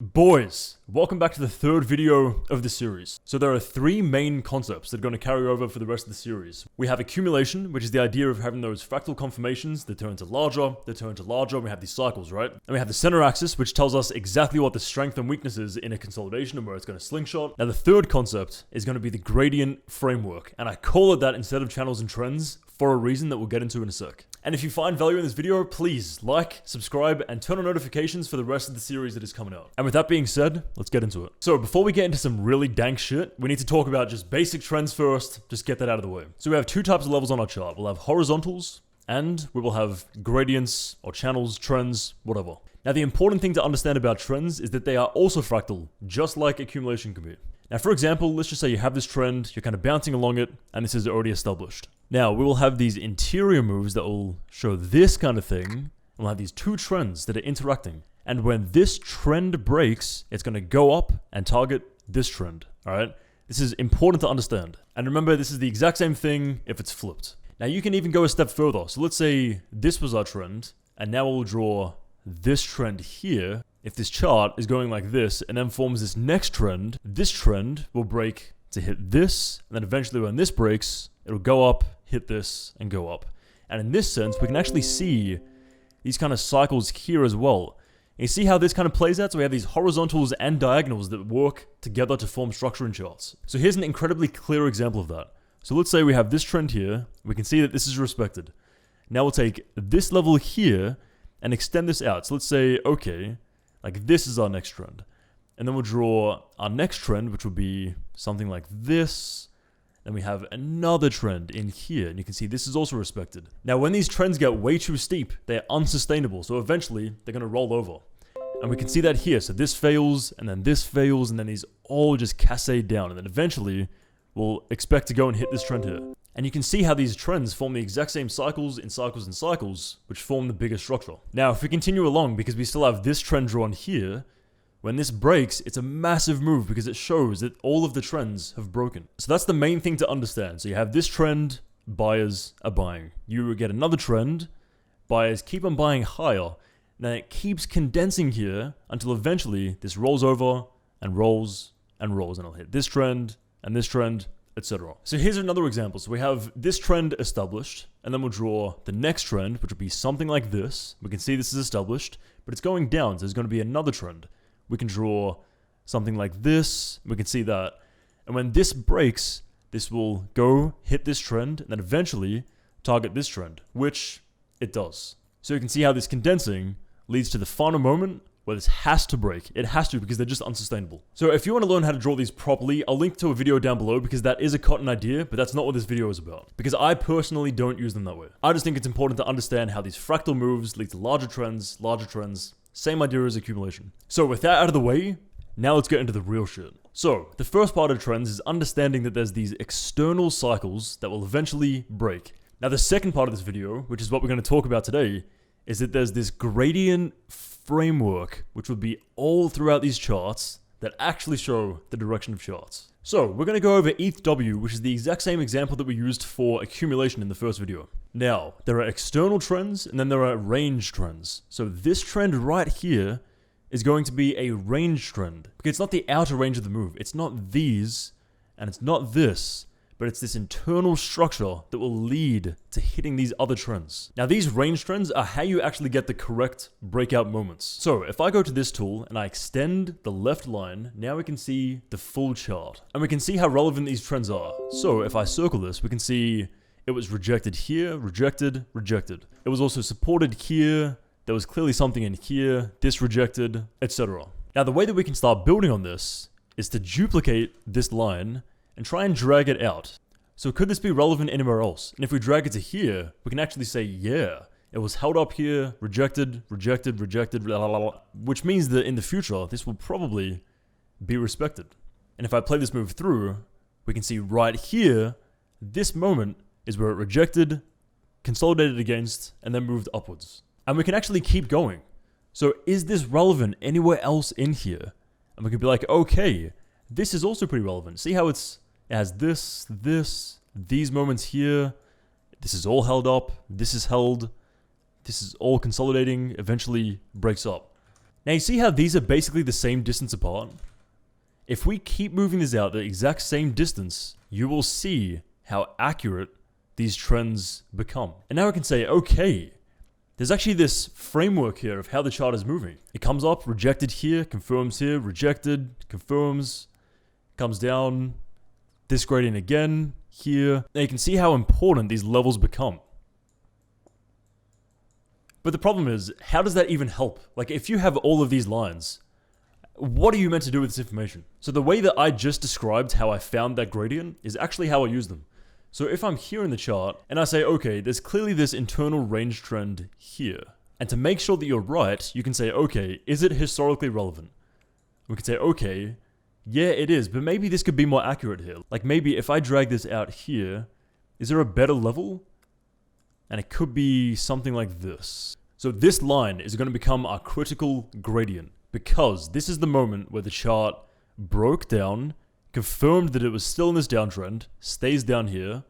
Boys, welcome back to the third video of the series. So there are three main concepts that are going to carry over for the rest of the series. We have accumulation, which is the idea of having those fractal conformations that turn into larger, and we have these cycles, right? And we have the center axis, which tells us exactly what the strength and weakness is in a consolidation and where it's going to slingshot. Now the third concept is going to be the gradient framework, and I call it that instead of channels and trends for a reason that we'll get into in a sec. And if you find value in this video, please like, subscribe, and turn on notifications for the rest of the series that is coming out. And with that being said, let's get into it. So before we get into some really dank shit, we need to talk about just basic trends first, just get that out of the way. So we have two types of levels on our chart. We'll have horizontals, and we will have gradients, or channels, trends, whatever. Now the important thing to understand about trends is that they are also fractal, just like accumulation can be. Now for example, let's just say you have this trend, you're kind of bouncing along it, and this is already established. Now, we will have these interior moves that will show this kind of thing, and we'll have these two trends that are interacting. And when this trend breaks, it's going to go up and target this trend, alright? This is important to understand. And remember, this is the exact same thing if it's flipped. Now, you can even go a step further. So let's say this was our trend, and now we'll draw this trend here. If this chart is going like this, and then forms this next trend, this trend will break to hit this, and then eventually when this breaks, it'll go up, hit this, and go up. And in this sense, we can actually see these kind of cycles here as well. And you see how this kind of plays out? So we have these horizontals and diagonals that work together to form structure in charts. So here's an incredibly clear example of that. So let's say we have this trend here. We can see that this is respected. Now we'll take this level here and extend this out. So let's say, okay, like this is our next trend. And then we'll draw our next trend, which will be something like this. Then we have another trend in here, and you can see this is also respected. Now, when these trends get way too steep, they're unsustainable, so eventually they're going to roll over. And we can see that here. So this fails, and then these all just cascade down, and then eventually we'll expect to go and hit this trend here. And you can see how these trends form the exact same cycles in cycles and cycles, which form the bigger structure. Now, if we continue along, because we still have this trend drawn here, when this breaks, it's a massive move because it shows that all of the trends have broken. So that's the main thing to understand. So you have this trend, buyers are buying. You get another trend, buyers keep on buying higher. Now it keeps condensing here until eventually this rolls over and rolls, and it'll hit this trend, etc. So here's another example. So we have this trend established, and then we'll draw the next trend, which will be something like this. We can see this is established, but it's going down, so there's going to be another trend. We can draw something like this, we can see that. And when this breaks, this will go hit this trend, and then eventually target this trend, which it does. So you can see how this condensing leads to the final moment where this has to break. It has to, because they're just unsustainable. So if you want to learn how to draw these properly, I'll link to a video down below, because that is a cotton idea, but that's not what this video is about. Because I personally don't use them that way. I just think it's important to understand how these fractal moves lead to larger trends, same idea as accumulation. So with that out of the way, now let's get into the real shit. So the first part of trends is understanding that there's these external cycles that will eventually break. Now the second part of this video, which is what we're going to talk about today, is that there's this gradient framework, which will be all throughout these charts that actually show the direction of charts. So we're going to go over ETH-W, which is the exact same example that we used for accumulation in the first video. Now, there are external trends, and then there are range trends. So this trend right here is going to be a range trend, because it's not the outer range of the move. It's not these, and it's not this, but it's this internal structure that will lead to hitting these other trends. Now, these range trends are how you actually get the correct breakout moments. So if I go to this tool and I extend the left line, now we can see the full chart. And we can see how relevant these trends are. So if I circle this, we can see it was rejected here, rejected. It was also supported here. There was clearly something in here, this rejected, etc. Now, the way that we can start building on this is to duplicate this line and try and drag it out. So could this be relevant anywhere else? And if we drag it to here, we can actually say, yeah, it was held up here, rejected, blah, blah, blah, which means that in the future, this will probably be respected. And if I play this move through, we can see right here, this moment is where it rejected, consolidated against, and then moved upwards. And we can actually keep going. So is this relevant anywhere else in here? And we can be like, okay, this is also pretty relevant. See how it has these moments here. This is all held up. This is held. This is all consolidating, eventually breaks up. Now you see how these are basically the same distance apart? If we keep moving this out the exact same distance, you will see how accurate these trends become. And now we can say, okay, there's actually this framework here of how the chart is moving. It comes up, rejected here, confirms here, rejected, confirms, comes down, this gradient again, here. Now you can see how important these levels become. But the problem is, how does that even help? Like, if you have all of these lines, what are you meant to do with this information? So the way that I just described how I found that gradient is actually how I use them. So if I'm here in the chart and I say, okay, there's clearly this internal range trend here. And to make sure that you're right, you can say, okay, is it historically relevant? We can say, okay, yeah, it is, but maybe this could be more accurate here. Like maybe if I drag this out here, is there a better level? And it could be something like this. So this line is going to become our critical gradient because this is the moment where the chart broke down, confirmed that it was still in this downtrend, stays down here,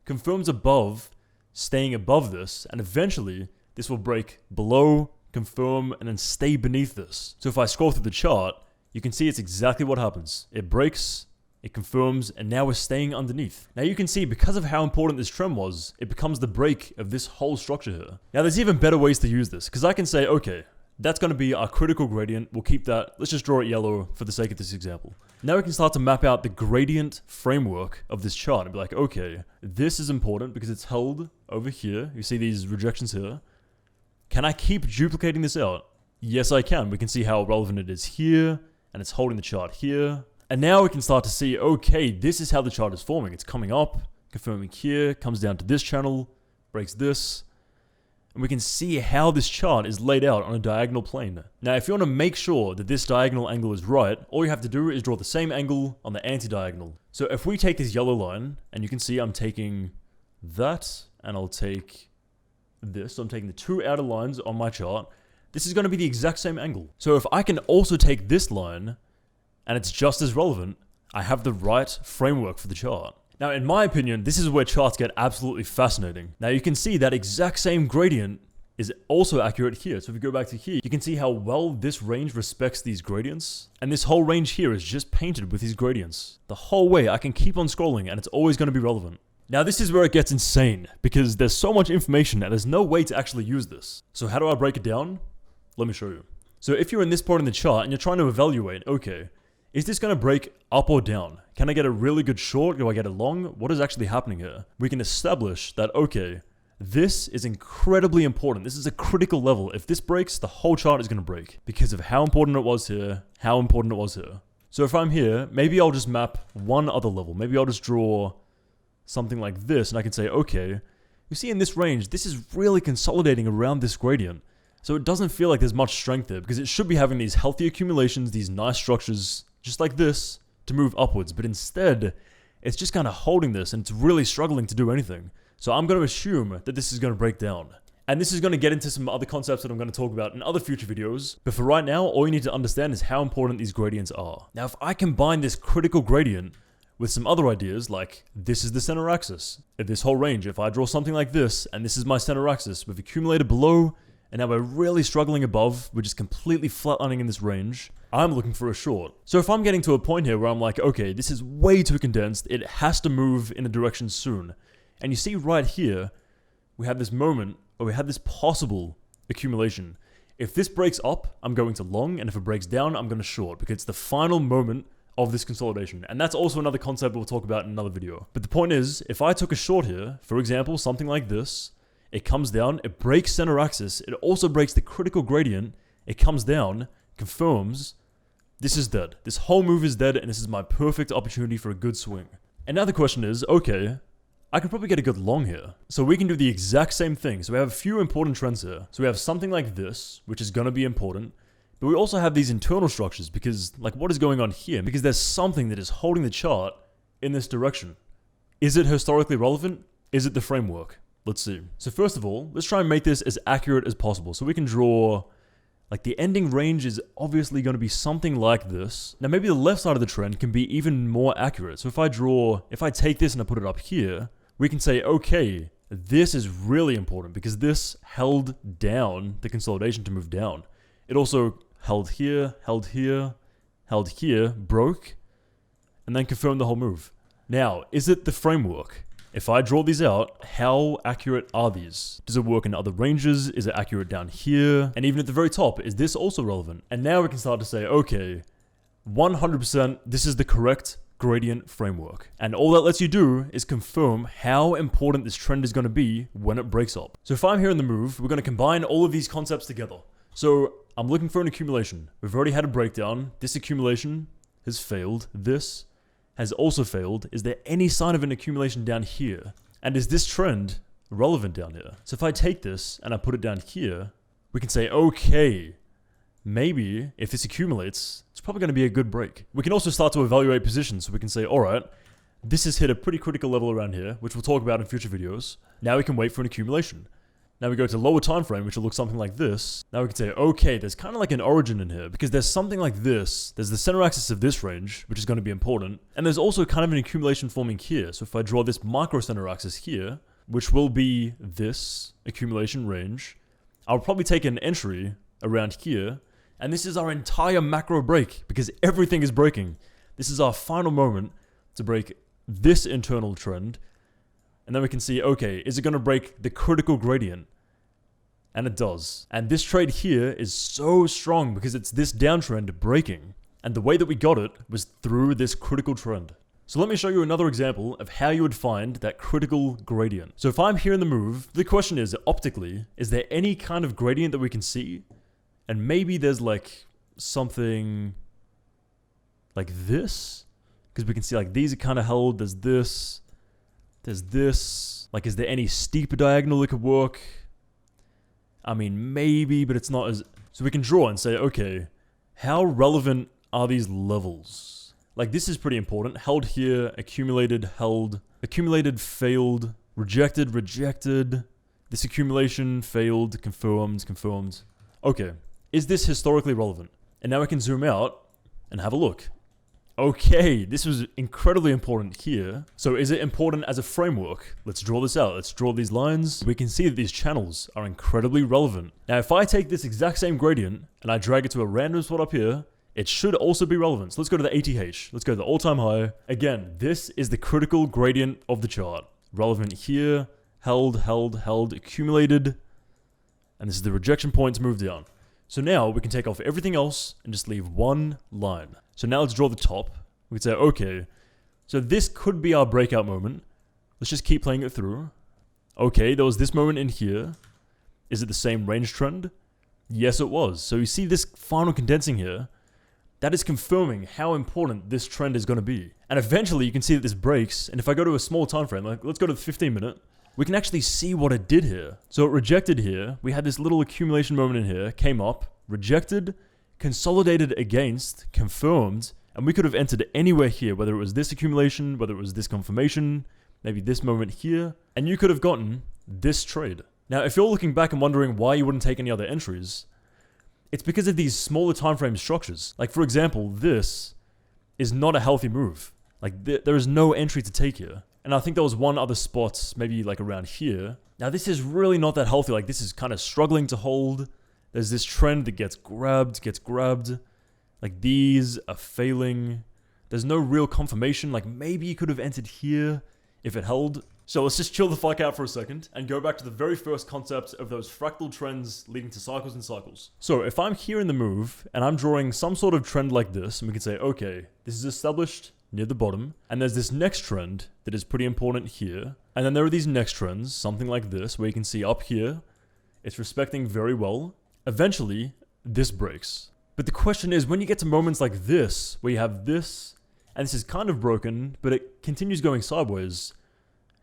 confirms above, staying above this, and eventually this will break below, confirm, and then stay beneath this. So if I scroll through the chart, you can see it's exactly what happens. It breaks, it confirms, and now we're staying underneath. Now you can see because of how important this trend was, it becomes the break of this whole structure here. Now there's even better ways to use this, because I can say, okay, that's going to be our critical gradient. We'll keep that. Let's just draw it yellow for the sake of this example. Now we can start to map out the gradient framework of this chart and be like, okay, this is important because it's held over here. You see these rejections here. Can I keep duplicating this out? Yes, I can. We can see how relevant it is here, and it's holding the chart here. And now we can start to see, okay, this is how the chart is forming. It's coming up, confirming here, comes down to this channel, breaks this. And we can see how this chart is laid out on a diagonal plane. Now, if you want to make sure that this diagonal angle is right, all you have to do is draw the same angle on the anti-diagonal. So if we take this yellow line, and you can see I'm taking that, and I'll take this. So I'm taking the two outer lines on my chart. This is going to be the exact same angle. So if I can also take this line, and it's just as relevant, I have the right framework for the chart. Now, in my opinion, this is where charts get absolutely fascinating. Now, you can see that exact same gradient is also accurate here. So if we go back to here, you can see how well this range respects these gradients. And this whole range here is just painted with these gradients. The whole way, I can keep on scrolling and it's always going to be relevant. Now, this is where it gets insane because there's so much information and there's no way to actually use this. So how do I break it down? Let me show you. So if you're in this part in the chart and you're trying to evaluate, okay, is this going to break up or down? Can I get a really good short? Do I get a long? What is actually happening here? We can establish that, okay, this is incredibly important. This is a critical level. If this breaks, the whole chart is going to break because of how important it was here, how important it was here. So if I'm here, maybe I'll just map one other level. Maybe I'll just draw something like this and I can say, okay, you see in this range, this is really consolidating around this gradient. So it doesn't feel like there's much strength there because it should be having these healthy accumulations, these nice structures, just like this, to move upwards. But instead, it's just kind of holding this and it's really struggling to do anything. So I'm going to assume that this is going to break down. And this is going to get into some other concepts that I'm going to talk about in other future videos. But for right now, all you need to understand is how important these gradients are. Now, if I combine this critical gradient with some other ideas, like this is the center axis. If this whole range, if I draw something like this, and this is my center axis, we've accumulated below, and now we're really struggling above, we're just completely flatlining in this range, I'm looking for a short. So if I'm getting to a point here where I'm like, okay, this is way too condensed, it has to move in a direction soon. And you see right here, we have this moment, or we have this possible accumulation. If this breaks up, I'm going to long, and if it breaks down, I'm going to short, because it's the final moment of this consolidation. And that's also another concept we'll talk about in another video. But the point is, if I took a short here, for example, something like this, it comes down, it breaks center axis, it also breaks the critical gradient, it comes down, confirms, this is dead. This whole move is dead, and this is my perfect opportunity for a good swing. And now the question is, okay, I could probably get a good long here. So we can do the exact same thing. So we have a few important trends here. So we have something like this, which is going to be important, but we also have these internal structures because, like, what is going on here? Because there's something that is holding the chart in this direction. Is it historically relevant? Is it the framework? Let's see. So first of all, let's try and make this as accurate as possible. So we can draw, like, the ending range is obviously going to be something like this. Now maybe the left side of the trend can be even more accurate. So if I take this and I put it up here, we can say, okay, this is really important because this held down the consolidation to move down. It also held here, held here, held here, broke, and then confirmed the whole move. Now, is it the framework? If I draw these out, how accurate are these? Does it work in other ranges? Is it accurate down here? And even at the very top, is this also relevant? And now we can start to say, okay, 100% this is the correct gradient framework. And all that lets you do is confirm how important this trend is going to be when it breaks up. So if I'm here in the move, we're going to combine all of these concepts together. So I'm looking for an accumulation. We've already had a breakdown. This accumulation has failed. This has also failed. Is there any sign of an accumulation down here? And is this trend relevant down here? So if I take this and I put it down here, we can say, okay, maybe if this accumulates, it's probably going to be a good break. We can also start to evaluate positions. So we can say, all right, this has hit a pretty critical level around here, which we'll talk about in future videos. Now we can wait for an accumulation. Now we go to lower time frame, which will look something like this. Now we can say, okay, there's kind of like an origin in here because there's something like this. There's the center axis of this range, which is going to be important. And there's also kind of an accumulation forming here. So if I draw this micro center axis here, which will be this accumulation range, I'll probably take an entry around here. And this is our entire macro break because everything is breaking. This is our final moment to break this internal trend. And then we can see, okay, is it going to break the critical gradient? And it does. And this trade here is so strong because it's this downtrend breaking. And the way that we got it was through this critical trend. So let me show you another example of how you would find that critical gradient. So if I'm here in the move, the question is, optically, is there any kind of gradient that we can see? And maybe there's like something like this? Because we can see like these are kind of held, there's this. There's this. Like, is there any steeper diagonal that could work? I mean, maybe, but it's not as... So we can draw and say, okay, how relevant are these levels? Like, this is pretty important. Held here, accumulated, held. Accumulated, failed. Rejected, rejected. This accumulation, failed, confirmed, confirmed. Okay, is this historically relevant? And now we can zoom out and have a look. Okay, this was incredibly important here. So is it important as a framework? Let's draw this out. Let's draw these lines. We can see that these channels are incredibly relevant. Now, if I take this exact same gradient and I drag it to a random spot up here, it should also be relevant. So let's go to the ATH. Let's go to the all-time high. Again, this is the critical gradient of the chart. Relevant here, held, held, held, accumulated. And this is the rejection point to move down. So now we can take off everything else and just leave one line. So now let's draw the top. We can say, okay, so this could be our breakout moment. Let's just keep playing it through. Okay, there was this moment in here. Is it the same range trend? Yes, it was. So you see this final condensing here. That is confirming how important this trend is going to be. And eventually you can see that this breaks. And if I go to a small time frame, like let's go to the 15 minute. We can actually see what it did here. So it rejected here. We had this little accumulation moment in here, came up, rejected, consolidated against, confirmed, and we could have entered anywhere here, whether it was this accumulation, whether it was this confirmation, maybe this moment here, and you could have gotten this trade. Now, if you're looking back and wondering why you wouldn't take any other entries, it's because of these smaller time frame structures. Like, for example, this is not a healthy move. Like, there is no entry to take here. And I think there was one other spot, maybe like around here. Now this is really not that healthy. Like this is kind of struggling to hold. There's this trend that gets grabbed. Like these are failing. There's no real confirmation. Like maybe you could have entered here if it held. So let's just chill the fuck out for a second and go back to the very first concept of those fractal trends leading to cycles and cycles. So if I'm here in the move and I'm drawing some sort of trend like this, and we can say, okay, this is established near the bottom, and there's this next trend that is pretty important here, and then there are these next trends, something like this, where you can see up here, it's respecting very well. Eventually, this breaks. But the question is, when you get to moments like this, where you have this, and this is kind of broken, but it continues going sideways,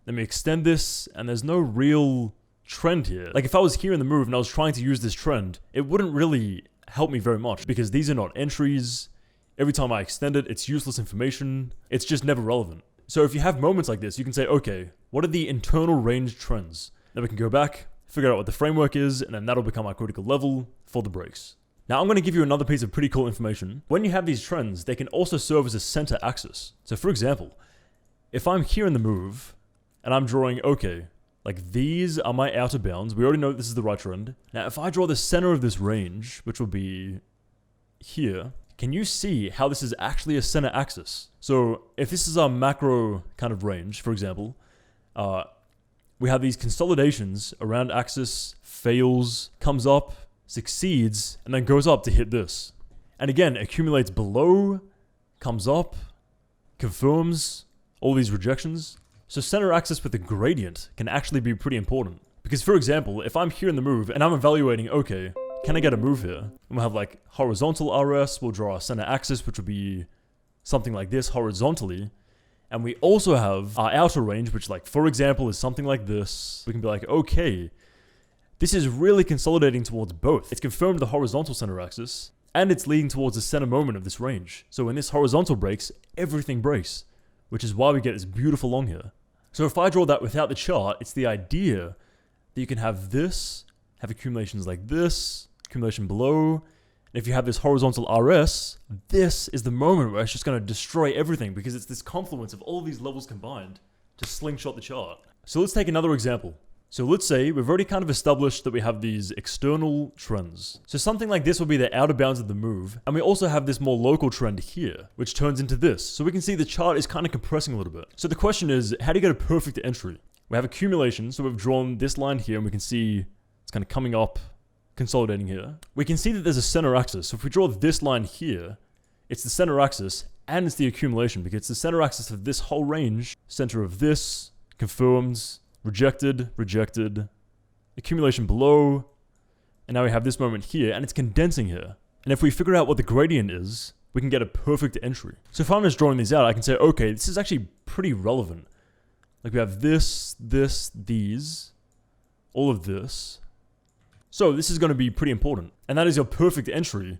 let me extend this, and there's no real trend here. Like if I was here in the move and I was trying to use this trend, it wouldn't really help me very much, because these are not entries. Every time I extend it, it's useless information. It's just never relevant. So if you have moments like this, you can say, okay, what are the internal range trends? Then we can go back, figure out what the framework is, and then that'll become our critical level for the breaks. Now I'm going to give you another piece of pretty cool information. When you have these trends, they can also serve as a center axis. So for example, if I'm here in the move, and I'm drawing, okay, like these are my outer bounds. We already know this is the right trend. Now if I draw the center of this range, which will be here, can you see how this is actually a center axis? So if this is our macro kind of range, for example, we have these consolidations around axis, fails, comes up, succeeds, and then goes up to hit this. And again, accumulates below, comes up, confirms, all these rejections. So center axis with a gradient can actually be pretty important. Because for example, if I'm here in the move and I'm evaluating, okay, can I get a move here? And we'll have like horizontal RS, we'll draw a center axis, which would be something like this horizontally. And we also have our outer range, which like, for example, is something like this. We can be like, okay, this is really consolidating towards both. It's confirmed the horizontal center axis, and it's leading towards the center moment of this range. So when this horizontal breaks, everything breaks, which is why we get this beautiful long here. So if I draw that without the chart, it's the idea that you can have this, have accumulations like this, accumulation below. And if you have this horizontal RS, this is the moment where it's just going to destroy everything because it's this confluence of all these levels combined to slingshot the chart. So let's take another example. So let's say we've already kind of established that we have these external trends. So something like this will be the outer bounds of the move. And we also have this more local trend here, which turns into this. So we can see the chart is kind of compressing a little bit. So the question is, how do you get a perfect entry? We have accumulation. So we've drawn this line here and we can see it's kind of coming up, consolidating here. We can see that there's a center axis. So if we draw this line here, it's the center axis and it's the accumulation because it's the center axis of this whole range, center of this, confirms, rejected, rejected, accumulation below, and now we have this moment here, and it's condensing here. And if we figure out what the gradient is, we can get a perfect entry. So if I'm just drawing these out, I can say, okay, this is actually pretty relevant. Like we have this, this, these, all of this. So this is going to be pretty important. And that is your perfect entry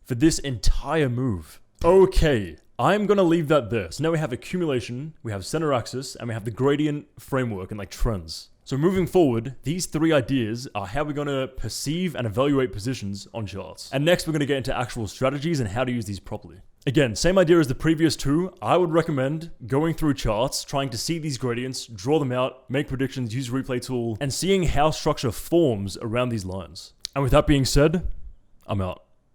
for this entire move. Okay. I'm going to leave that there. So now we have accumulation, we have center axis, and we have the gradient framework and like trends. So moving forward, these three ideas are how we're going to perceive and evaluate positions on charts. And next we're going to get into actual strategies and how to use these properly. Again, same idea as the previous two. I would recommend going through charts, trying to see these gradients, draw them out, make predictions, use replay tool, and seeing how structure forms around these lines. And with that being said, I'm out.